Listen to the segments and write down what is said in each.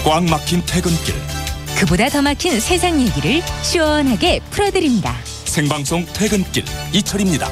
꽉 막힌 퇴근길. 그보다 더 막힌 세상 얘기를 시원하게 풀어드립니다. 생방송 퇴근길 이철입니다.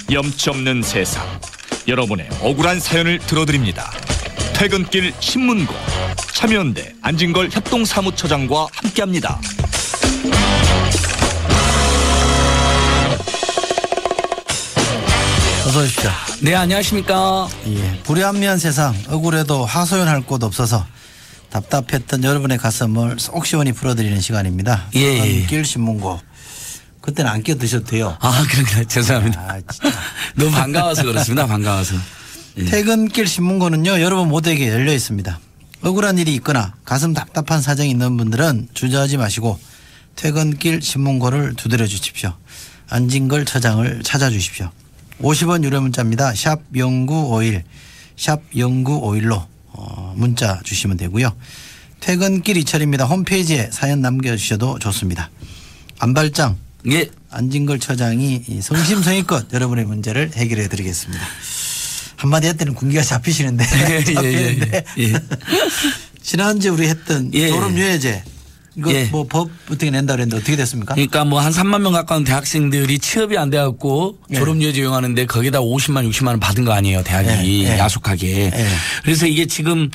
염치 없는 세상, 여러분의 억울한 사연을 들어드립니다. 퇴근길 신문고, 참여연대 안진걸 협동사무처장과 함께합니다. 어서 오십시오. 네, 안녕하십니까. 예, 불합리한 세상, 억울해도 하소연할 곳 없어서 답답했던 여러분의 가슴을 속 시원히 풀어드리는 시간입니다. 예. 퇴근길 신문고. 그때는 안 끼어드셔도 돼요. 아, 그런가요? 죄송합니다. 아, 진짜. 너무 반가워서 그렇습니다. 반가워서. 예. 퇴근길 신문고는요, 여러분 모두에게 열려 있습니다. 억울한 일이 있거나 가슴 답답한 사정이 있는 분들은 주저하지 마시고 퇴근길 신문고를 두드려 주십시오. 안진걸 처장을 찾아주십시오. 50원 유료 문자입니다. 샵 0951, 샵 0951로 문자 주시면 되고요. 퇴근길 이철입니다. 홈페이지에 사연 남겨주셔도 좋습니다. 안발장, 예. 안진걸 처장이 성심성의껏 여러분의 문제를 해결해 드리겠습니다. 한마디 했더니 군기가 잡히시는데. 예. 지난주에 우리 했던 예. 졸업유예제 이거 예. 뭐 법 어떻게 낸다 그랬는데 어떻게 됐습니까? 그러니까 뭐 한 3만 명 가까운 대학생들이 취업이 안 돼갖고 예. 졸업유예 적용하는데 거기다 50만 60만 원 받은 거 아니에요. 대학이 예. 야속하게. 예. 그래서 이게 지금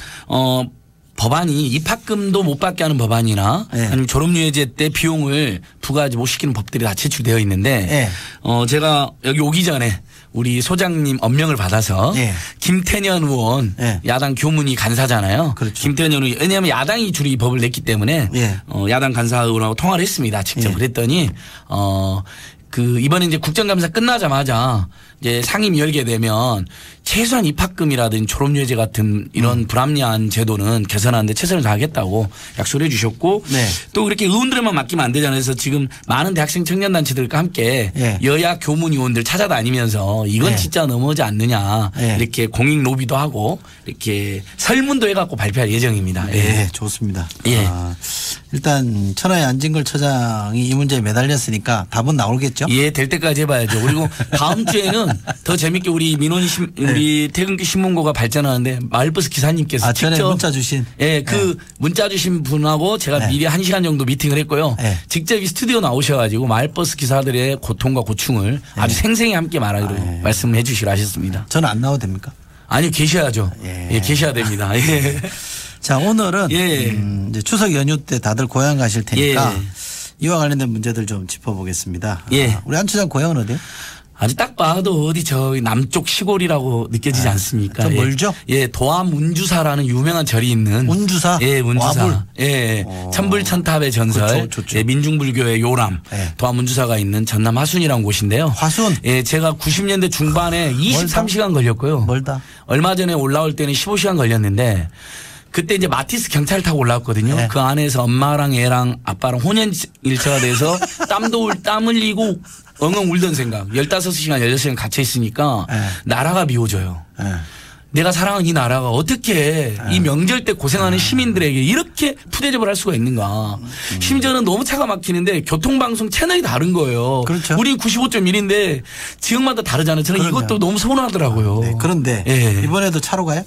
법안이 입학금도 못 받게 하는 법안이나 예. 아니면 졸업유예제 때 비용을 부과하지 못 시키는 법들이 다 제출되어 있는데 제가 여기 오기 전에 우리 소장님 엄명을 받아서 예. 김태년 의원 예. 야당 교문이 간사잖아요. 그렇죠. 김태년 의원 왜냐하면 야당이 주로 이 법을 냈기 때문에 예. 야당 간사 의원하고 통화를 했습니다. 직접 예. 그랬더니 이번에 이제 국정감사 끝나자마자 이제 상임위 열게 되면 최소한 입학금이라든지 졸업유예제 같은 이런 불합리한 제도는 개선하는데 최선을 다하겠다고 약속을 해 주셨고 네. 또 그렇게 의원들만 맡기면 안 되잖아요. 그래서 지금 많은 대학생 청년단체들과 함께 예. 여야 교문위원들 찾아다니면서 이건 예. 진짜 넘어오지 않느냐 예. 이렇게 공익 로비도 하고 이렇게 설문도 해갖고 발표할 예정입니다. 네, 좋습니다. 예. 일단 천하의 안진걸 처장이 이 문제에 매달렸으니까 답은 나오겠죠? 예, 될 때까지 해봐야죠. 그리고 다음 주에는 더 재밌게 우리 우리 퇴근길 신문고가 발전하는데 마을버스 기사님께서 전에 직접 문자 주신 문자 주신 분하고 제가 미리 1시간 정도 미팅을 했고요. 직접 이 스튜디오 나오셔가지고 마을버스 기사들의 고통과 고충을 아주 생생히 함께 말하기로 말씀해 주시기로 하셨습니다. 저는 안 나와도 됩니까? 아니요, 계셔야죠. 예, 계셔야 됩니다. 예. 자, 오늘은 예. 이제 추석 연휴 때 다들 고향 가실 테니까 예. 이와 관련된 문제들 좀 짚어보겠습니다. 예. 우리 안 처장 고향은 어디요? 아주 딱 봐도 어디 저 남쪽 시골이라고 느껴지지 않습니까? 좀 멀죠? 예, 도암 운주사라는 유명한 절이 있는. 운주사? 예, 운주사. 와불? 예, 천불천탑의 전설. 그렇죠, 좋죠. 예, 민중불교의 요람. 예. 도암 운주사가 있는 전남 화순이라는 곳인데요. 화순? 예, 제가 90년대 중반에 23시간 걸렸고요. 멀다. 얼마 전에 올라올 때는 15시간 걸렸는데 그때 이제 마티스 경차를 타고 올라왔거든요. 네. 그 안에서 엄마랑 애랑 아빠랑 혼연일체가 돼서 땀 흘리고 엉엉 울던 생각. 15시간, 16시간 갇혀 있으니까 나라가 미워져요. 내가 사랑하는 이 나라가 어떻게 이 명절 때 고생하는 시민들에게 이렇게 푸대접을 할 수가 있는가. 심지어는 너무 차가 막히는데 교통방송 채널이 다른 거예요. 그렇죠. 우리 95.1인데 지역마다 다르잖아요. 저는 그럼요. 이것도 너무 서운하더라고요. 네, 그런데 예. 이번에도 차로 가요?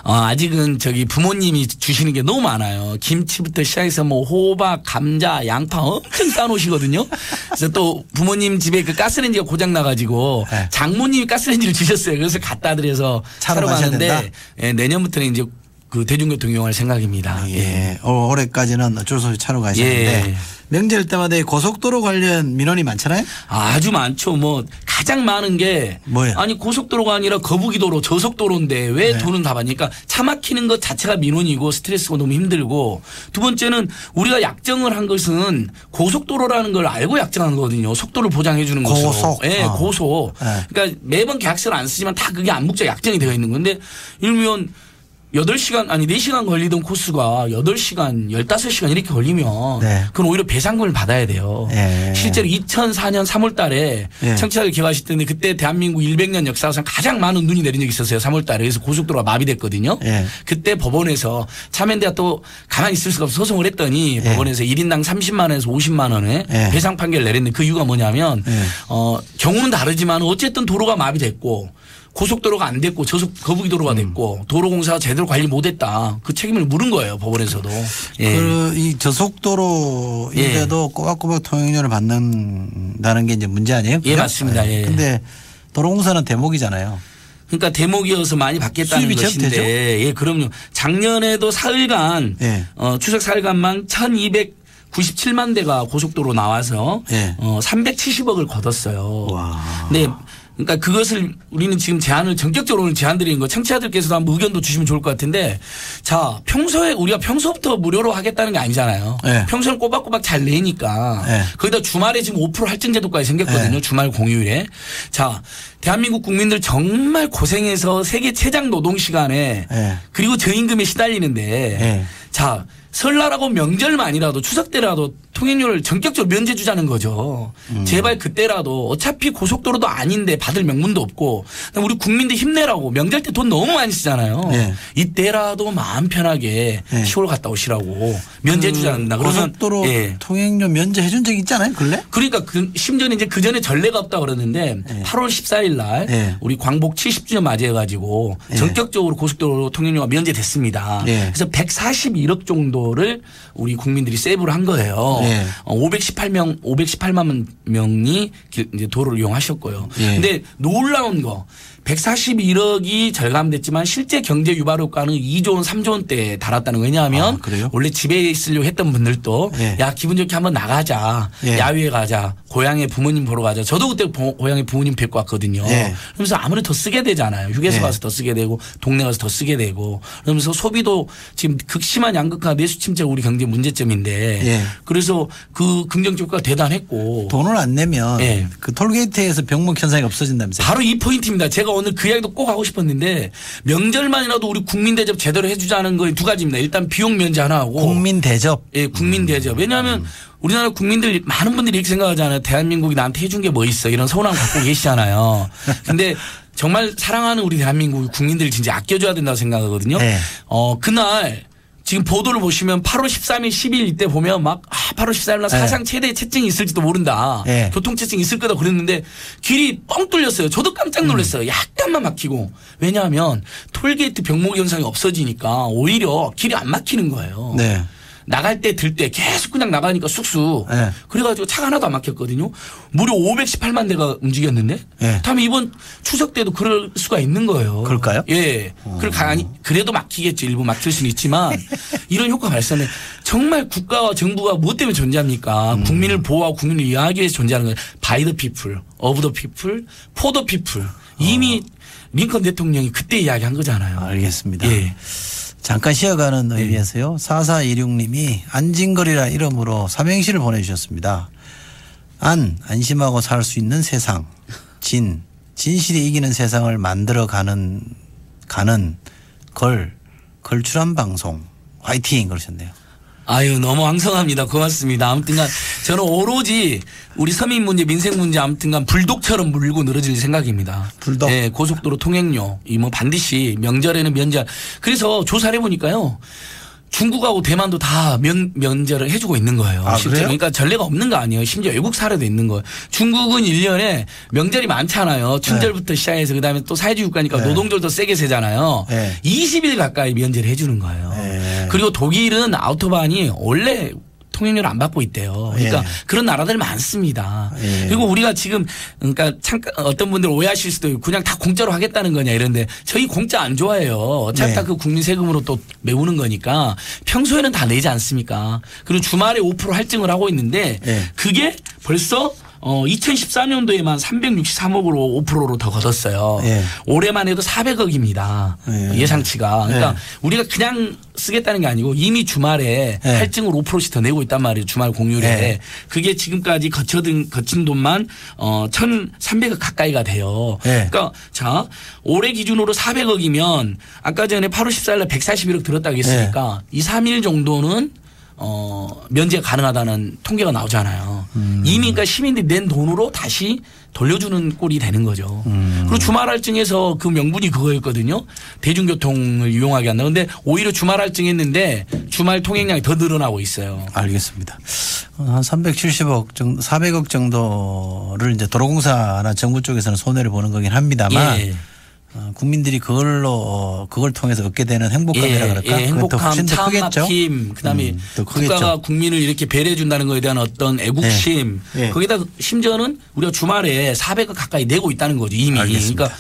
아직은 부모님이 주시는 게 너무 많아요. 김치부터 시작해서 뭐 호박, 감자, 양파 엄청 싸놓으시거든요. 그래서 또 부모님 집에 그 가스레인지가 고장 나가지고 장모님이 가스레인지를 주셨어요. 그래서 갖다 드려서 차로 가는데 내년부터는 이제 그 대중교통 이용할 생각입니다. 예. 올해까지는 어쩔 수 없이 차로 가시는데 명절 때마다 이 고속도로 관련 민원이 많잖아요? 아주 많죠. 뭐 가장 많은 게 뭐예요? 아니 고속도로가 아니라 거북이도로 저속도로인데 왜 돈은 다 받니까 차 막히는 것 자체가 민원이고 스트레스고 너무 힘들고 두 번째는 우리가 약정을 한 것은 고속도로라는 걸 알고 약정한 거거든요. 속도를 보장해 주는 것으로. 고속. 예, 고속. 그러니까 매번 계약서를 안 쓰지만 다 그게 암묵적 약정이 되어 있는 건데 일면 8시간 아니 4시간 걸리던 코스가 8시간 15시간 이렇게 걸리면 네. 그건 오히려 배상금을 받아야 돼요. 네. 실제로 2004년 3월 달에 네. 청취자들 기억하실 텐데 그때 대한민국 100년 역사상 가장 많은 눈이 내린 적이 있었어요. 3월 달에. 그래서 고속도로가 마비됐거든요. 네. 그때 법원에서 참여연대가 또 가만히 있을 수가 없어 소송을 했더니 네. 법원에서 1인당 30만 원에서 50만 원의 네. 배상 판결을 내렸는데 그 이유가 뭐냐면 네. 경우는 다르지만 어쨌든 도로가 마비됐고 고속도로가 안 됐고 저속 거북이도로가 됐고 도로공사가 제대로 관리 못했다. 그 책임을 물은 거예요. 법원에서도. 예. 이 저속도로인데도 꼬박꼬박 통행료를 받는다는 게 이제 문제 아니에요? 예, 맞습니다. 예. 근데 도로공사는 대목이잖아요. 그러니까 대목이어서 많이 받겠다는 수입이 것인데. 되죠? 예, 그럼요. 작년에도 사흘간 예. 추석 사흘간만 1297만 대가 고속도로 나와서 예. 370억을 걷었어요. 와. 네. 그러니까 그것을 우리는 지금 제안을 전격적으로 오늘 제안 드리는 거 청취자들께서도 한번 의견도 주시면 좋을 것 같은데 자 평소에 우리가 평소부터 무료로 하겠다는 게 아니잖아요. 네. 평소는 꼬박꼬박 잘 내니까 네. 거기다 주말에 지금 5% 할증 제도까지 생겼거든요. 네. 주말 공휴일에. 자 대한민국 국민들 정말 고생해서 세계 최장 노동 시간에 네. 그리고 저임금에 시달리는데 네. 자 설날하고 명절만이라도 추석 때라도 통행료를 전격적으로 면제 주자는 거죠. 제발 그때라도 어차피 고속도로도 아닌데 받을 명분도 없고 우리 국민들 힘내라고 명절 때 돈 너무 많이 쓰잖아요. 네. 이때라도 마음 편하게 네. 시골 갔다 오시라고 면제 주자는다. 그러면 고속도로 예. 통행료 면제 해준 적 있잖아요. 근래? 그러니까 심지어는 이제 그 전에 전례가 없다 그러는데 네. 8월 14일 날 네. 우리 광복 70주년 맞이해가지고 네. 전격적으로 고속도로 통행료가 면제됐습니다. 네. 그래서 141억 정도를 우리 국민들이 세이브를 한 거예요. 네. 518만 명이 이제 도로를 이용하셨고요. 네. 근데 놀라운 거 141억이 절감됐지만 실제 경제 유발 효과는 2조 원, 3조 원대에 달았다는. 왜냐하면 아, 그래요? 원래 집에 있으려고 했던 분들도 네. 야 기분 좋게 한번 나가자. 네. 야외에 가자. 고향에 부모님 보러 가자. 저도 그때 고향에 부모님 뵙고 왔거든요. 네. 그러면서 아무래도 더 쓰게 되잖아요. 휴게소 네. 가서 더 쓰게 되고 동네 가서 더 쓰게 되고 그러면서 소비도 지금 극심한 양극화 내수 침체가 우리 경제 문제점인데 네. 그래서 그 긍정적 효과가 대단했고 돈을 안 내면 네. 그 톨게이트에서 병목 현상이 없어진다면서요. 바로 이 포인트입니다. 제가 오늘 그 이야기도 꼭 하고 싶었는데 명절만이라도 우리 국민 대접 제대로 해주자는 거 두 가지입니다. 일단 비용 면제 하나 하고 국민 대접. 예, 국민 대접. 왜냐하면 우리나라 국민들 많은 분들이 이렇게 생각하잖아요. 대한민국이 나한테 해준 게 뭐 있어 이런 서운함 갖고 계시잖아요. 근데 정말 사랑하는 우리 대한민국 국민들 진짜 아껴줘야 된다고 생각하거든요. 네. 그날 지금 보도를 보시면 8월 13일, 10일 이때 보면 막 8월 14일 날 사상 최대 채증이 있을지도 모른다. 네. 교통체증이 있을 거다 그랬는데 길이 뻥 뚫렸어요. 저도 깜짝 놀랐어요. 약간만 막히고. 왜냐하면 톨게이트 병목 현상이 없어지니까 오히려 길이 안 막히는 거예요. 네. 나갈 때 들 때 계속 그냥 나가니까 쑥쑥. 네. 그래가지고 차가 하나도 안 막혔거든요. 무려 518만 대가 움직였는데. 네. 다음에 이번 추석 때도 그럴 수가 있는 거예요. 그럴까요? 예. 그래도 막히겠죠. 일부 막힐 수는 있지만 이런 효과 발생해. 정말 국가와 정부가 무엇 때문에 존재합니까? 국민을 보호하고 국민을 이해하기 위해서 존재하는 거예요. By the people, of the people, for the people. 이미 링컨 대통령이 그때 이야기한 거잖아요. 알겠습니다. 예. 잠깐 쉬어가는 의미에서요. 4426님이 안진걸이라 이름으로 삼행시를 보내주셨습니다. 안심하고 살 수 있는 세상. 진실이 이기는 세상을 만들어가는 걸출한 방송. 화이팅 그러셨네요. 아유 너무 황성합니다. 고맙습니다. 아무튼간 저는 오로지 우리 서민 문제 민생 문제 아무튼간 불독처럼 물고 늘어질 생각입니다. 불독. 네, 고속도로 통행료 이 뭐 반드시 명절에는 면제. 그래서 조사를 해보니까요. 중국하고 대만도 다 면제를 해주고 있는 거예요. 아, 실제로. 그래요? 그러니까 전례가 없는 거 아니에요. 심지어 외국 사례도 있는 거예요. 중국은 1년에 명절이 많잖아요. 춘절부터 시작해서 그다음에 또 사회주의 국가니까 네. 노동절도 세게 세잖아요. 네. 20일 가까이 면제를 해주는 거예요. 네. 그리고 독일은 아우토반이 원래 통행료를 안 받고 있대요. 그러니까 예. 그런 나라들 많습니다. 예. 그리고 우리가 지금 그러니까 잠깐 어떤 분들 오해하실 수도 있고 그냥 다 공짜로 하겠다는 거냐 이런데 저희 공짜 안 좋아해요. 어차피 네. 다 그 국민 세금으로 또 메우는 거니까 평소에는 다 내지 않습니까? 그리고 주말에 5% 할증을 하고 있는데 예. 그게 벌써 2014년도에만 363억으로 5%로 더 걷었어요. 예. 올해만 해도 400억입니다. 예상치가. 그러니까 우리가 그냥 쓰겠다는 게 아니고 이미 주말에 할증으로 5%씩 더 내고 있단 말이에요. 주말 공휴일에. 그게 지금까지 거친 돈만 1,300억 가까이가 돼요. 그러니까 자 올해 기준으로 400억이면 아까 전에 8월 14일 날 141억 들었다고 했으니까 2, 3일 정도는 면제 가능하다는 통계가 나오잖아요. 이미 그러니까 시민들이 낸 돈으로 다시 돌려주는 꼴이 되는 거죠. 그리고 주말 할증에서 그 명분이 그거였거든요. 대중교통을 이용하게 한다. 그런데 오히려 주말 할증했는데 주말 통행량이 더 늘어나고 있어요. 알겠습니다. 한 370억 정도, 400억 정도를 이제 도로공사나 정부 쪽에서는 손해를 보는 거긴 합니다만 예. 국민들이 그걸 통해서 얻게 되는 행복감이라 그럴까? 행복감, 차막힘, 그다음에 국가가 국민을 이렇게 배려해 준다는 것에 대한 어떤 애국심. 거기다 심지어는 우리가 주말에 400억 가까이 내고 있다는 거죠 이미. 알겠습니다. 그러니까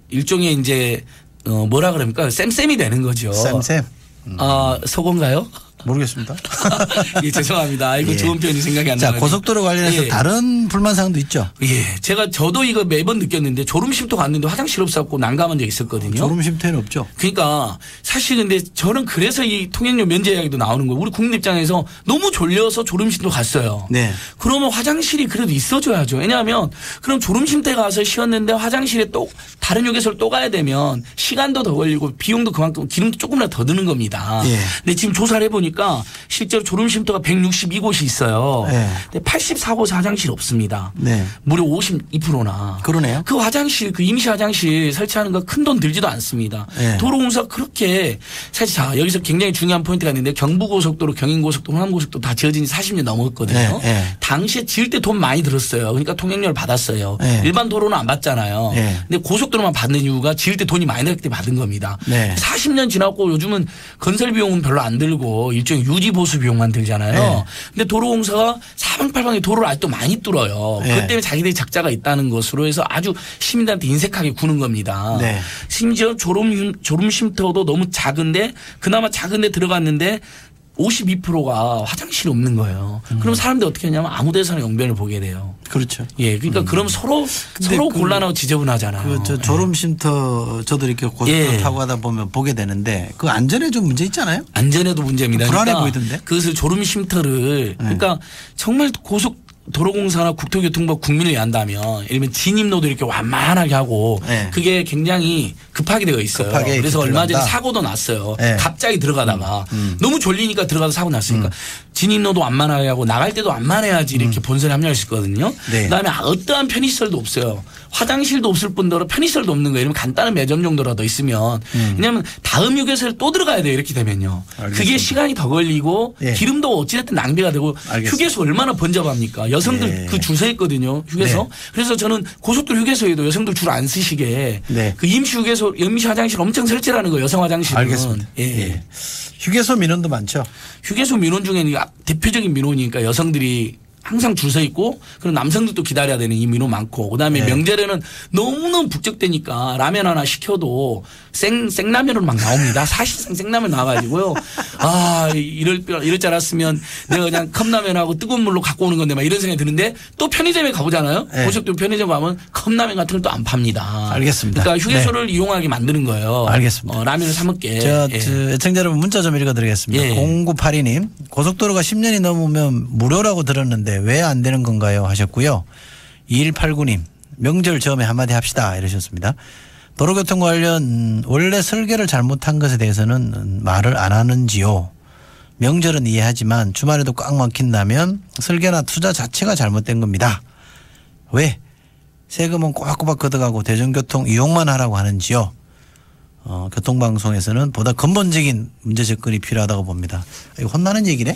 일종의 이제 뭐라 그럽니까 쌤쌤이 되는 거죠. 쌤쌤. 서건가요? 모르겠습니다. 예, 죄송합니다. 이거 좋은 표현이 생각이 안 나요. 자, 고속도로 관련해서 다른 불만사항도 있죠. 예. 저도 이거 매번 느꼈는데 졸음쉼터 갔는데 화장실 없었고 난감한 적 있었거든요. 졸음쉼터는 없죠. 그러니까 사실 근데 저는 그래서 이 통행료 면제 이야기도 나오는 거예요. 우리 국민 입장에서 너무 졸려서 졸음쉼터 갔어요. 네. 그러면 화장실이 그래도 있어줘야죠. 왜냐하면 그럼 졸음쉼터에 가서 쉬었는데 화장실에 또 다른 휴게소를 또 가야 되면 시간도 더 걸리고 비용도 그만큼 기름도 조금이라도 더 드는 겁니다. 근데 지금 조사를 해보니까 실제로 졸음쉼터가 162곳이 있어요. 근데 84곳 화장실 없습니다. 무려 52%나. 그러네요. 그 화장실, 그 임시 화장실 설치하는 거 큰 돈 들지도 않습니다. 도로공사 그렇게 사실 자 여기서 굉장히 중요한 포인트가 있는데 경부고속도로, 경인고속도로, 호남고속도로 다 지어진 지 40년 넘었거든요. 당시에 지을 때 돈 많이 들었어요. 그러니까 통행료를 받았어요. 일반 도로는 안 받잖아요. 근데 고속도로만 받는 이유가 지을 때 돈이 많이 들었기 때문에 받은 겁니다. 40년 지났고 요즘은 건설 비용은 별로 안 들고 일종의 유지 보수 비용만 들잖아요. 근데 도로공사가 사방팔방에 도로를 아직도 많이 뚫어요. 그것 때문에 자기들이 적자가 있다는 것으로 해서 아주 시민들한테 인색하게 구는 겁니다. 심지어 졸음쉼터도 너무 작은데 그나마 작은데 들어갔는데 52%가 화장실이 없는 거예요. 그럼 사람들이 어떻게 하냐면 아무 데서나 용변을 보게 돼요. 그렇죠. 예, 그러니까 그럼 서로 곤란하고 지저분하잖아요. 그 졸음쉼터 저도 이렇게 고속도로 타고 가다 보면 보게 되는데 그 안전에 좀 문제 있잖아요. 안전에도 문제입니다. 불안해 그러니까 보이던데. 그것을 졸음쉼터를 그러니까 정말 도로공사나 국토교통부 국민을 위한다면 예를 들면 진입로도 이렇게 완만하게 하고 그게 굉장히 급하게 되어 있어요. 그래서 얼마 전에 사고도 났어요. 갑자기 들어가다가 너무 졸리니까 들어가서 사고 났으니까 진입로도 완만하게 하고 나갈 때도 완만해야지 이렇게 본선에 합류할 수 있거든요. 그다음에 어떠한 편의시설도 없어요. 화장실도 없을 뿐더러 편의시설도 없는 거예요. 이러면 간단한 매점 정도라도 있으면 왜냐하면 다음 휴게소를 또 들어가야 돼요. 이렇게 되면요. 알겠습니다. 그게 시간이 더 걸리고 기름도 어찌됐든 낭비가 되고 휴게소 얼마나 번잡합니까. 여성들 그 줄 서 있거든요. 휴게소. 그래서 저는 고속도로 휴게소에도 여성들 줄 안 쓰시게 그 임시 휴게소 임시 화장실 엄청 설치라는 거예요. 여성 화장실은. 알겠습니다. 휴게소 민원도 많죠. 휴게소 민원 중에는 대표적인 민원이니까 여성들이 항상 줄 서 있고 그리고 남성들도 기다려야 되는 이 민원 많고 그다음에 명절에는 너무너무 북적대니까 라면 하나 시켜도 생라면으로 막 나옵니다. 사실상 생라면 나와가지고요. 이럴 줄 알았으면 내가 그냥 컵라면하고 뜨거운 물로 갖고 오는 건데 막 이런 생각이 드는데 또 편의점에 가보잖아요. 고속도로 편의점 가면 컵라면 같은 걸 또 안 팝니다. 알겠습니다. 그러니까 휴게소를 이용하게 만드는 거예요. 알겠습니다. 라면을 사 먹게. 애청자 여러분 문자 좀 읽어드리겠습니다. 0982님 고속도로가 10년이 넘으면 무료라고 들었는데 왜 안 되는 건가요 하셨고요. 2189님 명절 점에 한마디 합시다 이러셨습니다. 도로교통 관련 원래 설계를 잘못한 것에 대해서는 말을 안 하는지요. 명절은 이해하지만 주말에도 꽉 막힌다면 설계나 투자 자체가 잘못된 겁니다. 왜 세금은 꼬박꼬박 걷어가고 대중교통 이용만 하라고 하는지요. 교통방송에서는 보다 근본적인 문제 접근이 필요하다고 봅니다. 이거 혼나는 얘기네.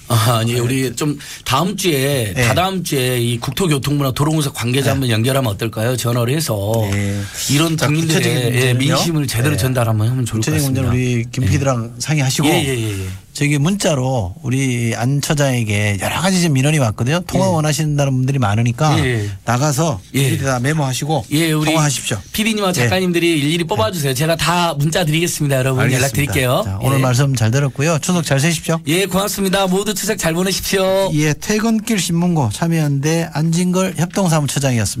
아니 우리 좀 다음 주에 다다음 주에 이 국토교통부나 도로공사 관계자 한번 연결하면 어떨까요? 전화를 해서 이런 국민들의 민심을 제대로 전달하면 좋을 것 같습니다. 우리 김 PD랑 상의하시고 저기 문자로 우리 안 처장에게 여러 가지 좀 민원이 왔거든요. 통화 원하신다는 분들이 많으니까 나가서 일일이 다 메모하시고 우리 통화하십시오. PD님과 작가님들이 일일이 뽑아주세요. 제가 다 문자 드리겠습니다. 여러분 알겠습니다. 연락드릴게요. 자, 오늘 말씀 잘 들었고요. 추석 잘 세십시오. 예, 고맙습니다. 모두 추석 잘 보내십시오. 예, 퇴근길 신문고 참여연대 안진걸 협동사무처장이었습니다.